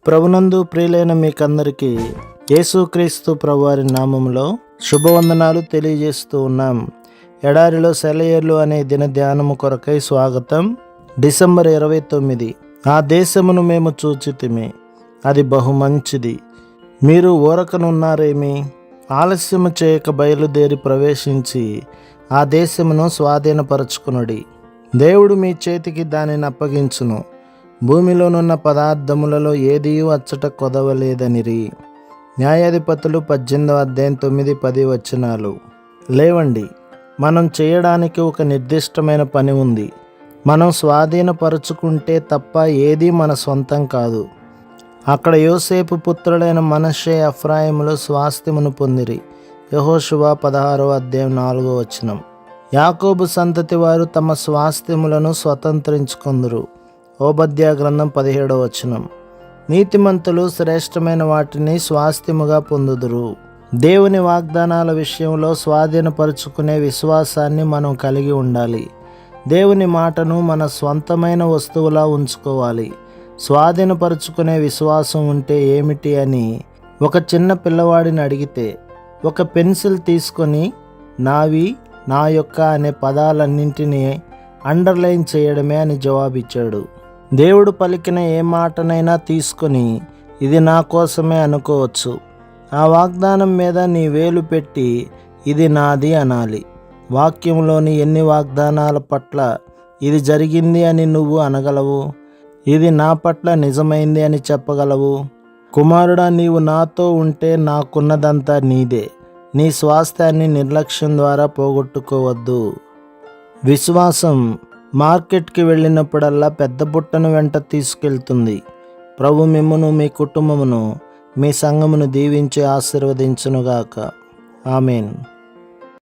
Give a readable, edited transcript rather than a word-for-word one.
ప్రభునందు ప్రియులైన మీకందరికీ యేసుక్రీస్తు ప్రభువారి నామములో శుభవందనాలు తెలియజేస్తూ ఉన్నాం. ఎడారిలో సెలయేర్లు అనే దిన ధ్యానము కొరకై స్వాగతం. డిసెంబర్ 29. ఆ దేశమును మేము చూచితిమి, అది బహు మంచిది. మీరు ఊరకనున్నారేమి? ఆలస్యము చేయక బయలుదేరి ప్రవేశించి ఆ దేశమును స్వాధీనపరచుకునుడి. దేవుడు మీ చేతికి దానిని అప్పగించును. భూమిలోనున్న పదార్థములలో ఏదియూ అచ్చట కొదవలేదనిరి. న్యాయాధిపతులు 18వ అధ్యాయం 9-10 వచనాలు. లేవండి, మనం చేయడానికి ఒక నిర్దిష్టమైన పని ఉంది. మనం స్వాధీనపరుచుకుంటే తప్ప ఏదీ మన సొంతం కాదు. అక్కడ యోసేపు పుత్రులైన మనష్షే ఎఫ్రాయిములు స్వాస్థ్యమును పొందిరి. యెహోషువ 16వ అధ్యాయం 4వ వచనం. యాకోబు సంతతి వారు తమ స్వాస్థ్యములను స్వతంత్రించుకొందురు. ఓబద్యా గ్రంథం 17వ వచనం. నీతిమంతులు శ్రేష్టమైన వాటిని స్వాస్థ్యముగా పొందుదురు. దేవుని వాగ్దానాల విషయంలో స్వాధీనపరుచుకునే విశ్వాసాన్ని మనం కలిగి ఉండాలి. దేవుని మాటను మన స్వంతమైన వస్తువులా ఉంచుకోవాలి. స్వాధీనపరుచుకునే విశ్వాసం ఉంటే ఏమిటి అని ఒక చిన్న పిల్లవాడిని అడిగితే, ఒక పెన్సిల్ తీసుకొని నావి, నా యొక్క అనే పదాలన్నింటినీ అండర్లైన్ చేయడమే అని జవాబిచ్చాడు. దేవుడు పలికిన ఏ మాటనైనా తీసుకొని ఇది నా కోసమే అనుకోవచ్చు. ఆ వాగ్దానం మీద నీ వేలు పెట్టి ఇది నాది అనాలి. వాక్యంలోని ఎన్ని వాగ్దానాల పట్ల ఇది జరిగింది అని నువ్వు అనగలవు? ఇది నా పట్ల నిజమైంది అని చెప్పగలవు? కుమారుడా, నీవు నాతో ఉంటే నాకున్నదంతా నీదే. నీ స్వాస్థ్యాన్ని నిర్లక్ష్యం ద్వారా పోగొట్టుకోవద్దు. విశ్వాసం మార్కెట్కి వెళ్ళినప్పుడల్లా పెద్ద బుట్టను వెంట తీసుకెళ్తుంది. ప్రభు మిమ్మును, మీ కుటుంబమును, మీ సంఘమును దీవించి ఆశీర్వదించునుగాక. ఆమేన్.